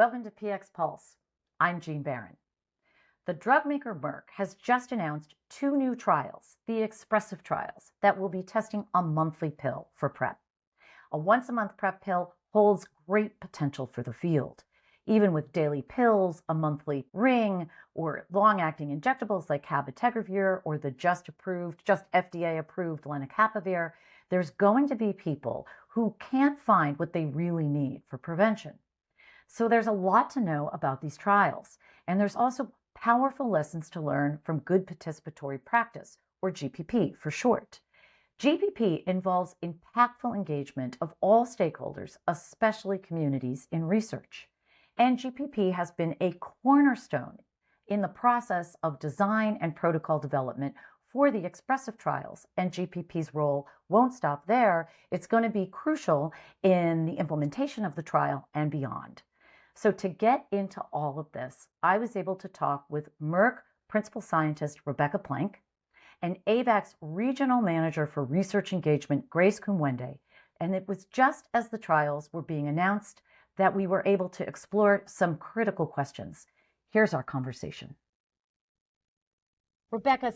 Welcome to PX Pulse. I'm Jean Barron. The drug maker Merck has just announced 2 new trials, the expressive trials, that will be testing a monthly pill for PrEP. A once-a-month PrEP pill holds great potential for the field. Even with daily pills, a monthly ring, or long-acting injectables like cabotegravir or the just FDA-approved lenacapavir, there's going to be people who can't find what they really need for prevention. So there's a lot to know about these trials, and there's also powerful lessons to learn from good participatory practice, or GPP for short. GPP involves impactful engagement of all stakeholders, especially communities in research. And GPP has been a cornerstone in the process of design and protocol development for the expressive trials, and GPP's role won't stop there. It's going to be crucial in the implementation of the trial and beyond. So to get into all of this, I was able to talk with Merck Principal Scientist Rebeca and AVAC's Regional Manager for Research Engagement Grace Kumwenda, and it was just as the trials were being announced that we were able to explore some critical questions. Here's our conversation. Rebeca,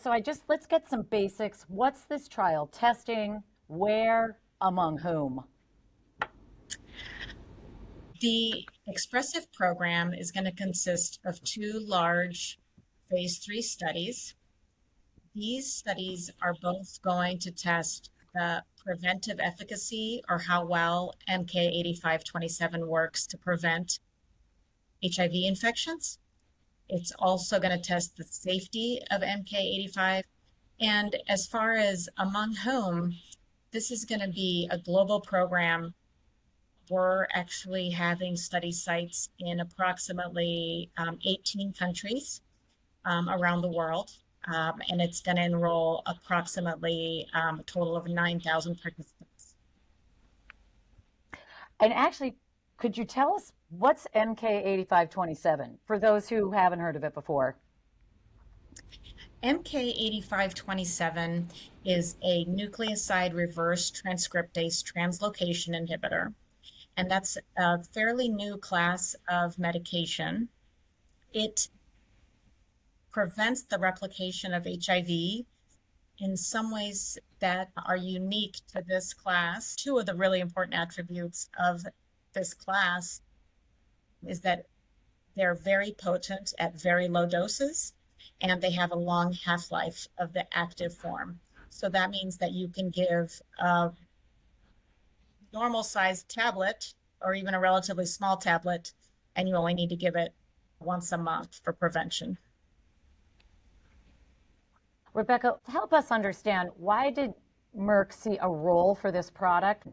let's get some basics. What's this trial testing? Where? Among whom? The expressive program is going to consist of 2 large phase 3 studies. These studies are both going to test the preventive efficacy, or how well MK-8527 works to prevent HIV infections. It's also going to test the safety of MK-85. And as far as among whom, this is going to be a global program. We're actually having study sites in approximately 18 countries around the world. And it's going to enroll approximately a total of 9,000 participants. And actually, could you tell us what's MK-8527 for those who haven't heard of it before? MK-8527 is a nucleoside reverse transcriptase translocation inhibitor, and that's a fairly new class of medication. It prevents the replication of HIV in some ways that are unique to this class. 2 of the really important attributes of this class is that they're very potent at very low doses, and they have a long half-life of the active form. So that means that you can give a normal-sized tablet or even a relatively small tablet, and you only need to give it once a month for prevention. Rebeca, help us understand, why did Merck see a role for this product?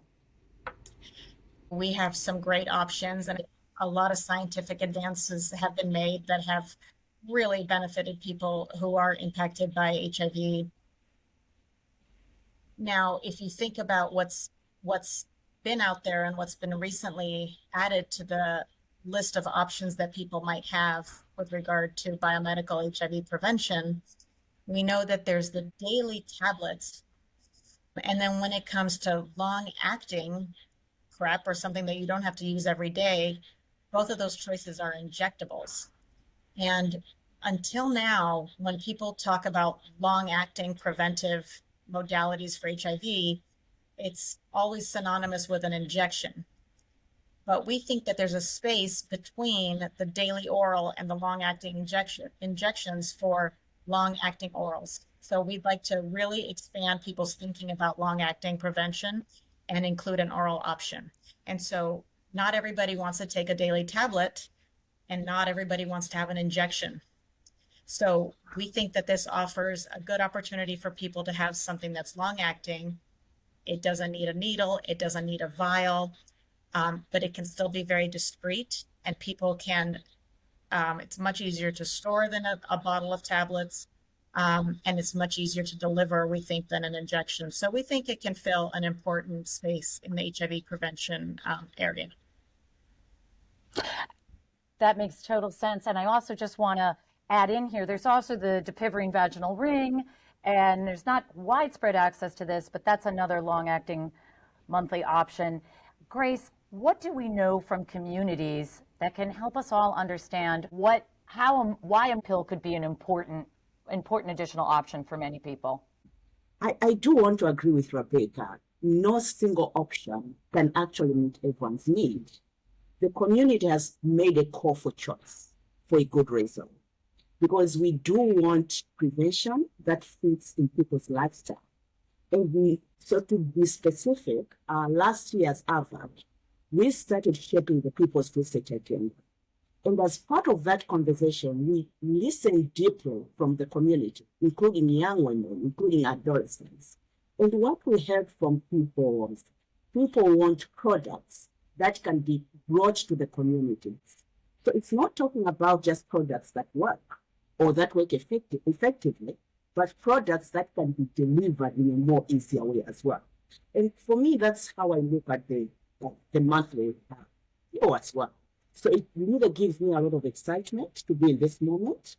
We have some great options, and a lot of scientific advances have been made that have really benefited people who are impacted by HIV. Now, if you think about what's been out there and what's been recently added to the list of options that people might have with regard to biomedical HIV prevention, we know that there's the daily tablets. And then when it comes to long-acting PrEP, or something that you don't have to use every day, both of those choices are injectables. And until now, when people talk about long-acting preventive modalities for HIV, it's always synonymous with an injection. But we think that there's a space between the daily oral and the long-acting injections for long-acting orals. So we'd like to really expand people's thinking about long-acting prevention and include an oral option. And so not everybody wants to take a daily tablet, and not everybody wants to have an injection. So we think that this offers a good opportunity for people to have something that's long-acting. It doesn't need a needle, it doesn't need a vial, but it can still be very discreet, and people can, it's much easier to store than a bottle of tablets, and it's much easier to deliver, we think, than an injection. So we think it can fill an important space in the HIV prevention area. That makes total sense. And I also just want to add in here, there's also the dapivirine vaginal ring, and there's not widespread access to this, but that's another long-acting monthly option. Grace, What do we know from communities that can help us all understand why a pill could be an important additional option for many people? I do want to agree with Rebecca. No single option can actually meet everyone's need. The community has made a call for choice for a good reason, because we do want prevention that fits in people's lifestyle. And to be specific, last year's AVAC, we started shaping the people's research agenda. And as part of that conversation, we listened deeply from the community, including young women, including adolescents. And what we heard from people was people want products that can be brought to the communities. So it's not talking about just products that work or that work effectively, but products that can be delivered in a more easier way as well. And for me, that's how I look at the monthly as well. So it really gives me a lot of excitement to be in this moment.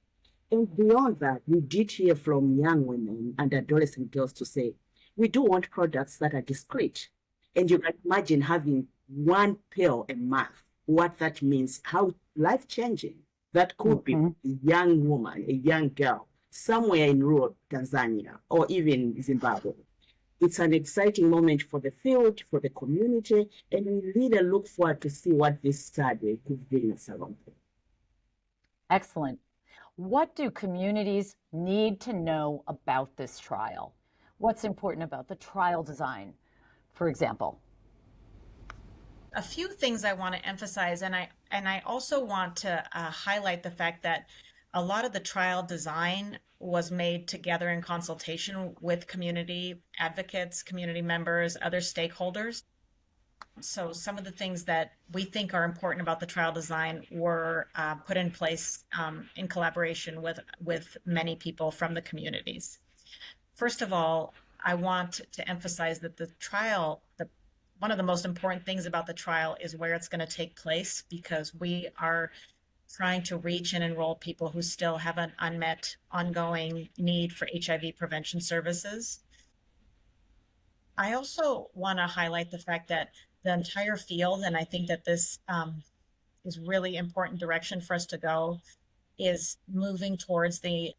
And beyond that, we did hear from young women and adolescent girls to say, we do want products that are discreet. And you can imagine having one pill a month, what that means, how life-changing that could be for a young woman, a young girl, somewhere in rural Tanzania or even Zimbabwe. It's an exciting moment for the field, for the community, and we really look forward to see what this study could bring us along. Excellent. What do communities need to know about this trial? What's important about the trial design, for example? A few things I want to emphasize, and I also want to highlight the fact that a lot of the trial design was made together in consultation with community advocates, community members, other stakeholders. So some of the things that we think are important about the trial design were put in place in collaboration with many people from the communities. First of all, I want to emphasize that the trial, one of the most important things about the trial is where it's going to take place, because we are trying to reach and enroll people who still have an unmet, ongoing need for HIV prevention services. I also want to highlight the fact that the entire field, and I think that this is really important direction for us to go, is moving towards the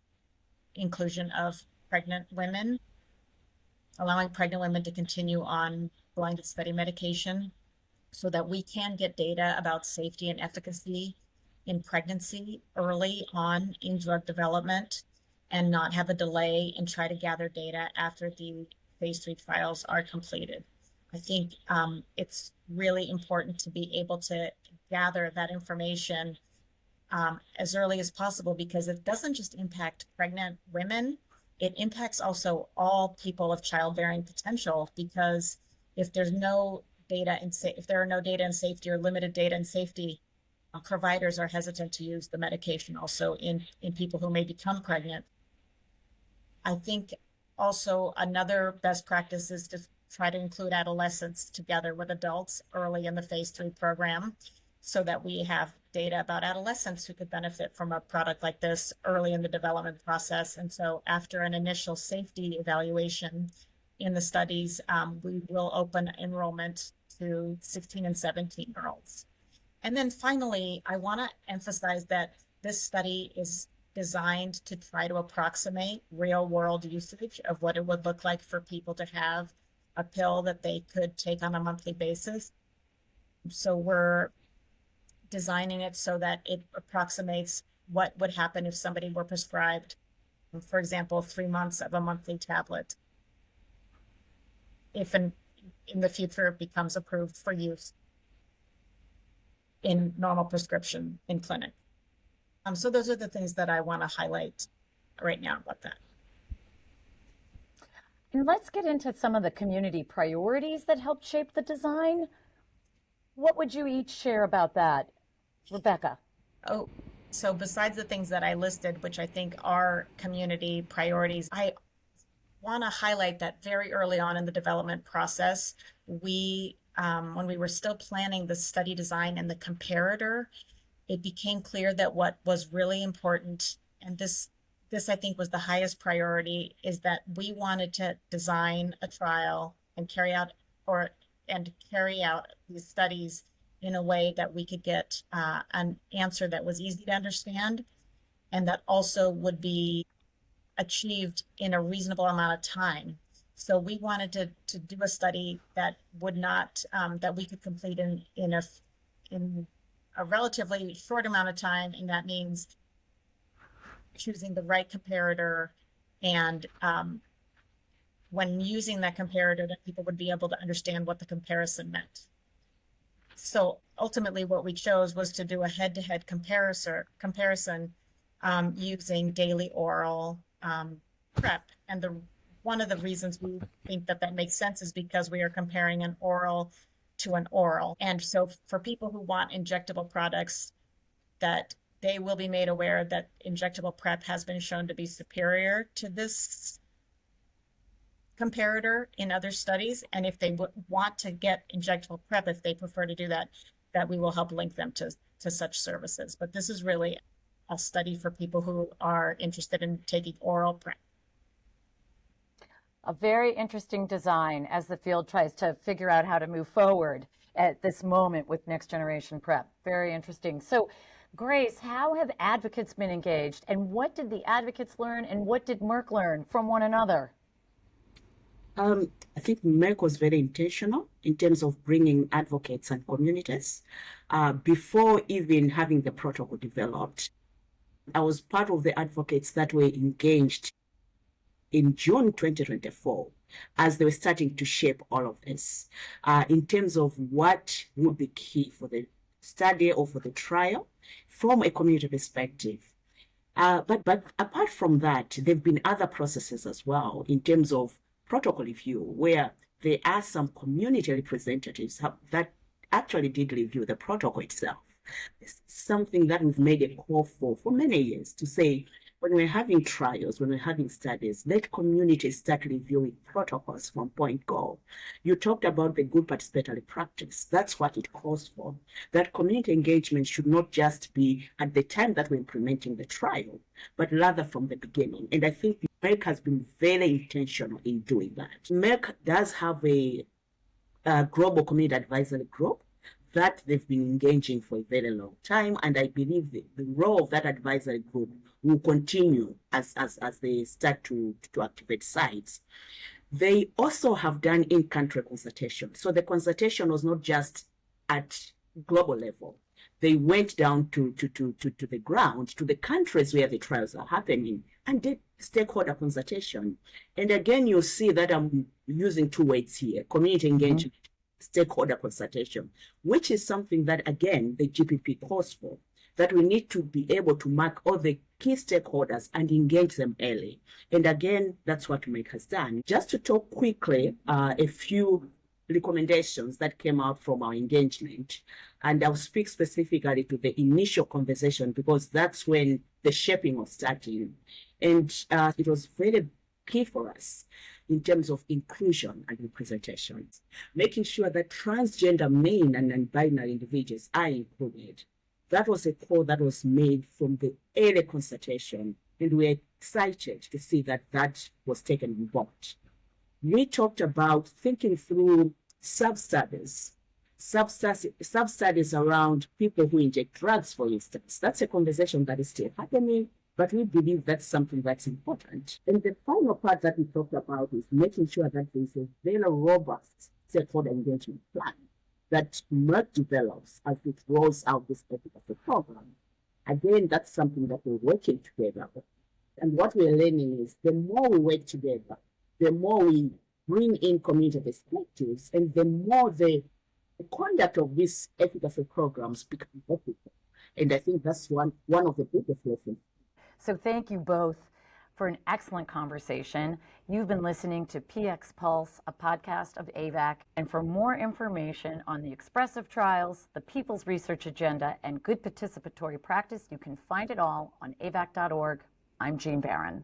inclusion of pregnant women, allowing pregnant women to continue on blinded study medication so that we can get data about safety and efficacy in pregnancy early on in drug development and not have a delay and try to gather data after the phase 3 trials are completed. I think it's really important to be able to gather that information as early as possible, because it doesn't just impact pregnant women, it impacts also all people of childbearing potential, because if there's no data if there are no data in safety or limited data in safety, providers are hesitant to use the medication also in people who may become pregnant. I think also another best practice is to try to include adolescents together with adults early in the phase 3 program, so that we have data about adolescents who could benefit from a product like this early in the development process. And so after an initial safety evaluation in the studies, we will open enrollment to 16 and 17-year-olds. And then finally, I want to emphasize that this study is designed to try to approximate real world usage of what it would look like for people to have a pill that they could take on a monthly basis. So we're designing it so that it approximates what would happen if somebody were prescribed, for example, 3 months of a monthly tablet, if in the future it becomes approved for use in normal prescription in clinic. So those are the things that I want to highlight right now about that. And let's get into some of the community priorities that helped shape the design. What would you each share about that? Rebecca. Oh, so besides the things that I listed, which I think are community priorities, I want to highlight that very early on in the development process, we when we were still planning the study design and the comparator, it became clear that what was really important, and this I think was the highest priority, is that we wanted to design a trial and carry out or and carry out these studies in a way that we could get an answer that was easy to understand and that also would be achieved in a reasonable amount of time. So we wanted to do a study that would not, that we could complete in a relatively short amount of time. And that means choosing the right comparator and when using that comparator, that people would be able to understand what the comparison meant. So ultimately what we chose was to do a head-to-head comparison using daily oral PrEP. And one of the reasons we think that makes sense is because we are comparing an oral to an oral. And so for people who want injectable products, that they will be made aware that injectable PrEP has been shown to be superior to this comparator in other studies. And if they want to get injectable PrEP, if they prefer to do that, that we will help link them to such services. But this is really a study for people who are interested in taking oral PrEP. A very interesting design as the field tries to figure out how to move forward at this moment with next generation PrEP. Very interesting. So Grace, how have advocates been engaged, and what did the advocates learn, and what did Merck learn from one another? I think Merck was very intentional in terms of bringing advocates and communities. Before even having the protocol developed, I was part of the advocates that were engaged in June 2024 as they were starting to shape all of this in terms of what would be key for the study or for the trial from a community perspective. But apart from that, there have been other processes as well in terms of protocol review, where there are some community representatives that actually did review the protocol itself. It's something that we've made a call for many years, to say, when we're having trials, when we're having studies, let communities start reviewing protocols from point go. You talked about the good participatory practice. That's what it calls for. That community engagement should not just be at the time that we're implementing the trial, but rather from the beginning. And I think Merck has been very intentional in doing that. Merck does have a global community advisory group that they've been engaging for a very long time. And I believe the role of that advisory group will continue as they start to activate sites. They also have done in-country consultation. So the consultation was not just at global level. They went down to the ground, to the countries where the trials are happening, and did stakeholder consultation. And again, you'll see that I'm using two words here: community engagement, stakeholder consultation, which is something that, again, the GPP calls for, that we need to be able to mark all the key stakeholders and engage them early. And again, that's what Merck has done. Just to talk quickly, a few recommendations that came out from our engagement, and I'll speak specifically to the initial conversation because that's when the shaping was starting. And it was very key for us in terms of inclusion and representation, making sure that transgender men and non-binary individuals are included. That was a call that was made from the early consultation, and we're excited to see that that was taken on board. We talked about thinking through sub-studies around people who inject drugs, for instance. That's a conversation that is still happening, but we believe that's something that's important. And the final part that we talked about is making sure that there's a very robust stakeholder engagement plan that Merck develops as it rolls out this efficacy program. Again, that's something that we're working together with. And what we're learning is the more we work together, the more we bring in community perspectives, and the more the conduct of these efficacy programs become ethical. And I think that's one of the biggest lessons. So thank you both for an excellent conversation. You've been listening to PX Pulse, a podcast of AVAC. And for more information on the expressive trials, the People's Research Agenda, and good participatory practice, you can find it all on avac.org. I'm Jean Barron.